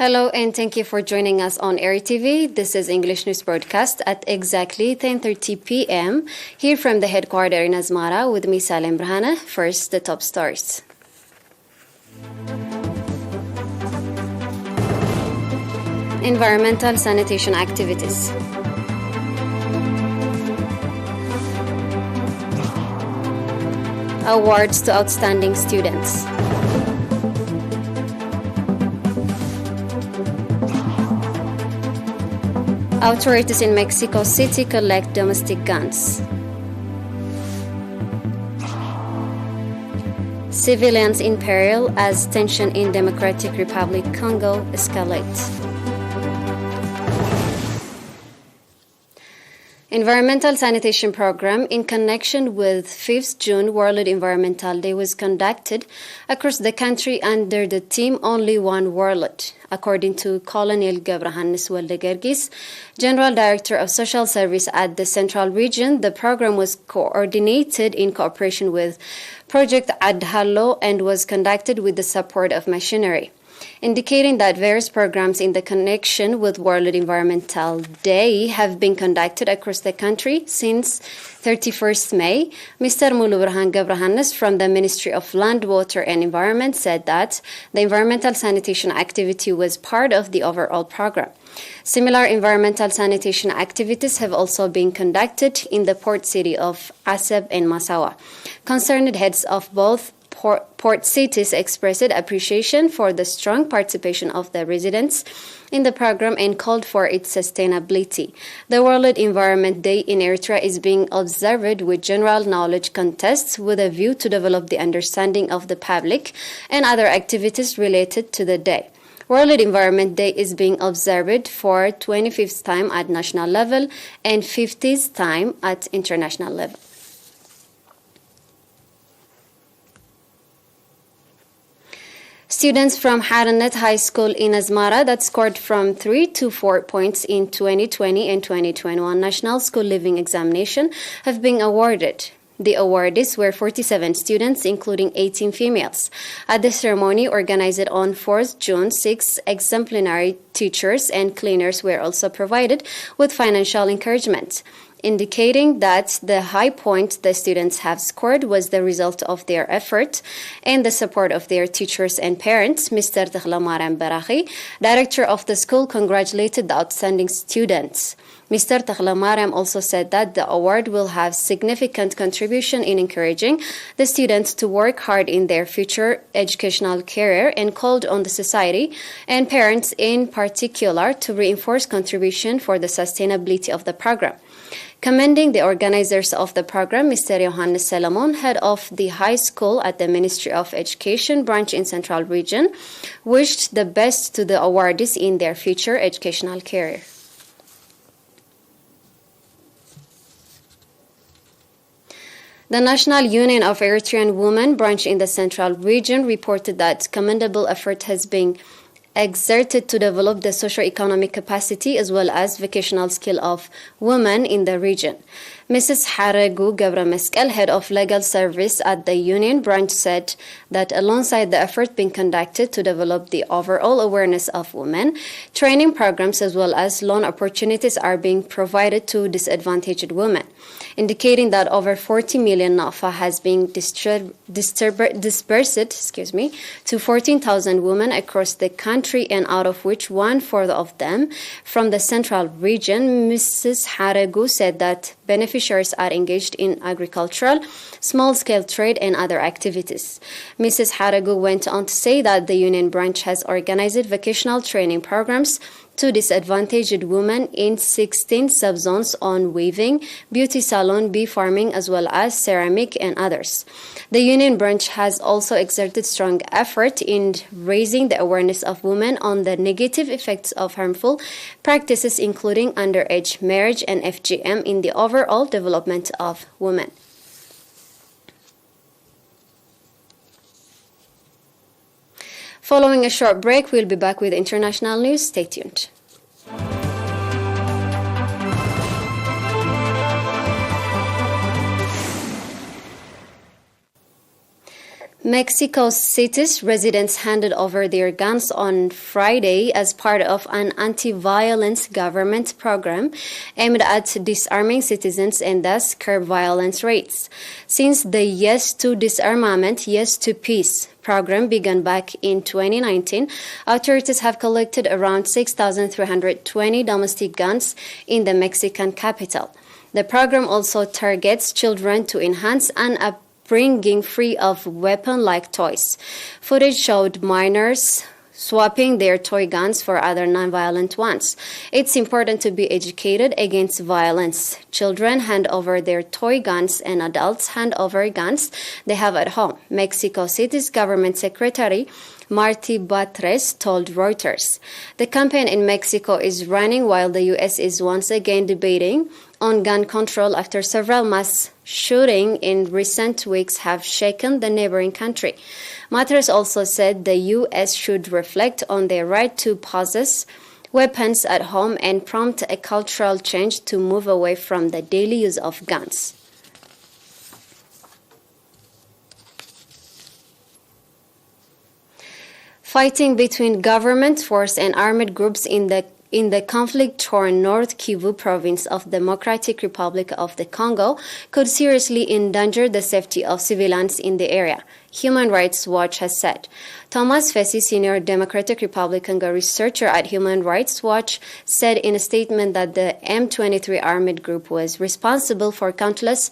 Hello and thank you for joining us on ERi-TV. This is English News Broadcast at exactly 10:30 p.m. here from the headquarters in Asmara with me, Salem Brahana. First, the top stories. Environmental sanitation activities. Awards to outstanding students. Authorities in Mexico City collect domestic guns. Civilians in peril as tension in Democratic Republic Congo escalates. Environmental sanitation program in connection with 5th June World Environmental Day was conducted across the country under the theme Only One World. According to Colonel Gebrahannes Waldegergis, General Director of Social Service at the Central Region, the program was coordinated in cooperation with Project Adhallo and was conducted with the support of machinery, indicating that various programs in the connection with World Environmental Day have been conducted across the country since 31st May. Mr. Mulubrhan Gebrahannes from the Ministry of Land, Water and Environment said that the environmental sanitation activity was part of the overall program. Similar environmental sanitation activities have also been conducted in the port city of Asab and Massawa. Concerned heads of both port cities expressed appreciation for the strong participation of the residents in the program and called for its sustainability. The World Environment Day in Eritrea is being observed with general knowledge contests with a view to develop the understanding of the public and other activities related to the day. World Environment Day is being observed for 25th time at national level and 50th time at international level. Students from Haranet High School in Asmara that scored from 3 to 4 points in 2020 and 2021 National School Living Examination have been awarded. The awardees were 47 students, including 18 females. At the ceremony organized on 4th June, 6 exemplary teachers and cleaners were also provided with financial encouragement, indicating that the high point the students have scored was the result of their effort and the support of their teachers and parents. Mr. Takhlamaram Barahi, director of the school, congratulated the outstanding students. Mr. Takhlamaram also said that the award will have significant contribution in encouraging the students to work hard in their future educational career and called on the society and parents in particular to reinforce contribution for the sustainability of the program. Commending the organizers of the program, Mr. Johannes Salomon, head of the high school at the Ministry of Education branch in Central Region, wished the best to the awardees in their future educational career. The National Union of Eritrean Women branch in the Central Region reported that commendable effort has been exerted to develop the socio-economic capacity as well as vocational skill of women in the region. Mrs. Haregu Gebrameskel, head of legal service at the union branch, said that alongside the effort being conducted to develop the overall awareness of women, training programs as well as loan opportunities are being provided to disadvantaged women, indicating that over 40 million NAFA has been dispersed to 14,000 women across the country, and out of which 1/4 of them from the Central Region. Mrs. Haregu said that beneficiaries are engaged in agricultural, small-scale trade and other activities. Mrs. Haregu went on to say that the union branch has organized vocational training programs to disadvantaged women in 16 subzones on weaving, beauty salon, bee farming, as well as ceramic and others. The union branch has also exerted strong effort in raising the awareness of women on the negative effects of harmful practices, including underage marriage and FGM, in the overall development of women. Following a short break, we'll be back with international news. Stay tuned. Mexico City's residents handed over their guns on Friday as part of an anti-violence government program aimed at disarming citizens and thus curb violence rates. Since the Yes to Disarmament, Yes to Peace program began back in 2019, authorities have collected around 6,320 domestic guns in the Mexican capital. The program also targets children to enhance an upbringing free of weapon-like toys. Footage showed minors swapping their toy guns for other non-violent ones. It's important to be educated against violence. Children hand over their toy guns and adults hand over guns they have at home, Mexico City's government secretary Martí Batres told Reuters. The campaign in Mexico is running while the U.S. is once again debating on gun control after several mass shootings in recent weeks have shaken the neighboring country. Batres also said the U.S. should reflect on their right to possess weapons at home and prompt a cultural change to move away from the daily use of guns. Fighting between government force and armed groups in the conflict-torn North Kivu province of Democratic Republic of the Congo could seriously endanger the safety of civilians in the area, Human Rights Watch has said. Thomas Fessy, senior Democratic Republic Congo researcher at Human Rights Watch, said in a statement that the M23 armed group was responsible for countless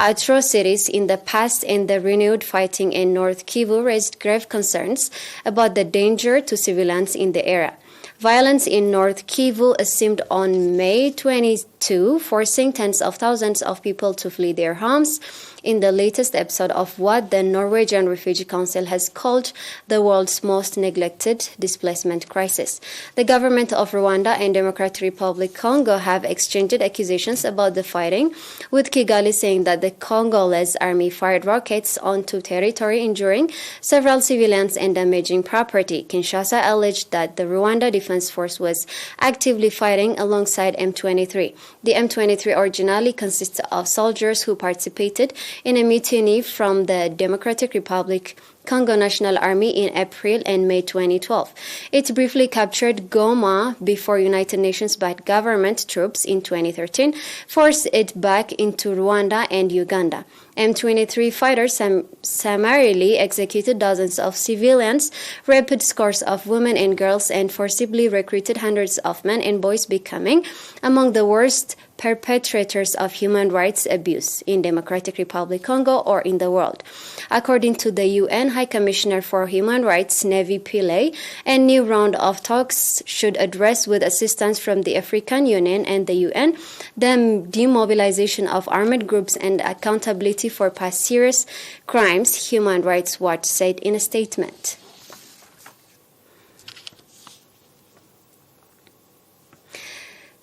atrocities in the past, and the renewed fighting in North Kivu raised grave concerns about the danger to civilians in the area. Violence in North Kivu assumed on May 22, forcing tens of thousands of people to flee their homes in the latest episode of what the Norwegian Refugee Council has called the world's most neglected displacement crisis. The government of Rwanda and Democratic Republic Congo have exchanged accusations about the fighting, with Kigali saying that the Congolese army fired rockets onto territory, injuring several civilians and damaging property. Kinshasa alleged that the Rwanda Defense Force was actively fighting alongside M23. The M23 originally consists of soldiers who participated in a mutiny from the Democratic Republic Congo National Army in April and May 2012. It briefly captured Goma before United Nations-backed government troops in 2013 forced it back into Rwanda and Uganda. M23 fighters summarily executed dozens of civilians, raped scores of women and girls, and forcibly recruited hundreds of men and boys, becoming among the worst perpetrators of human rights abuse in Democratic Republic Congo or in the world. According to the UN High Commissioner for Human Rights, Nevi Pillay, a new round of talks should address, with assistance from the African Union and the UN, the demobilization of armed groups and accountability for past serious crimes, Human Rights Watch said in a statement.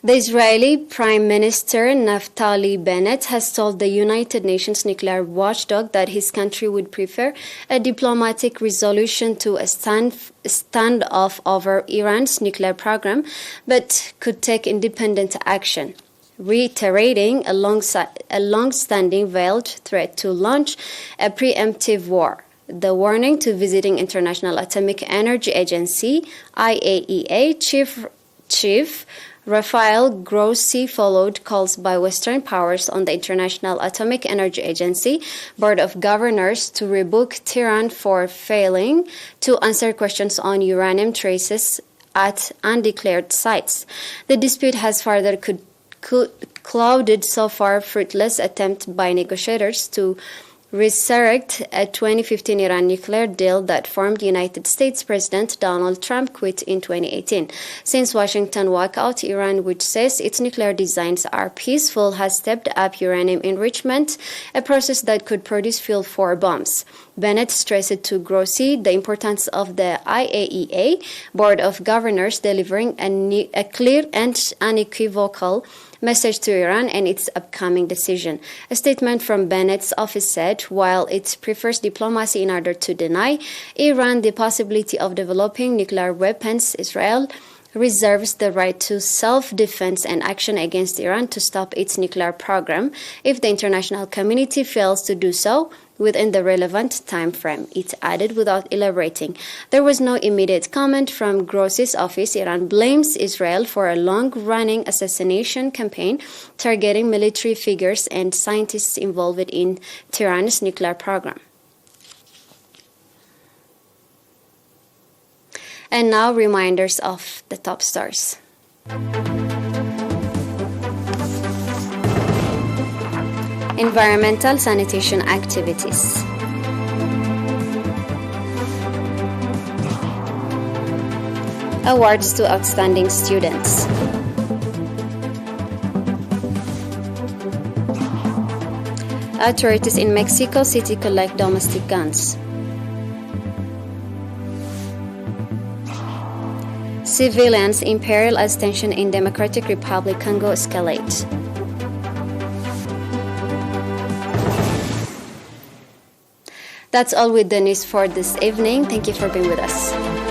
The Israeli Prime Minister Naftali Bennett has told the United Nations nuclear watchdog that his country would prefer a diplomatic resolution to a standoff over Iran's nuclear program, but could take independent action, reiterating a long-standing veiled threat to launch a preemptive war. The warning to visiting International Atomic Energy Agency (IAEA) Chief Rafael Grossi followed calls by Western powers on the International Atomic Energy Agency Board of Governors to rebuke Tehran for failing to answer questions on uranium traces at undeclared sites. The dispute has further clouded so far fruitless attempt by negotiators to resurrect a 2015 Iran nuclear deal that formed United States President Donald Trump quit in 2018. Since Washington walkout, Iran, which says its nuclear designs are peaceful, has stepped up uranium enrichment, a process that could produce fuel for bombs. Bennett stressed to Grossi the importance of the IAEA Board of Governors delivering a clear and unequivocal message to Iran and its upcoming decision. A statement from Bennett's office said, while it prefers diplomacy in order to deny Iran the possibility of developing nuclear weapons, Israel reserves the right to self-defense and action against Iran to stop its nuclear program if the international community fails to do so within the relevant time frame, it added without elaborating. There was no immediate comment from Grossi's office. Iran blames Israel for a long-running assassination campaign targeting military figures and scientists involved in Tehran's nuclear program. And now, reminders of the top stars. Environmental sanitation activities. Awards to outstanding students. Authorities in Mexico City collect domestic guns. Civilians in peril as tension in Democratic Republic Congo escalate. That's all with the news for this evening. Thank you for being with us.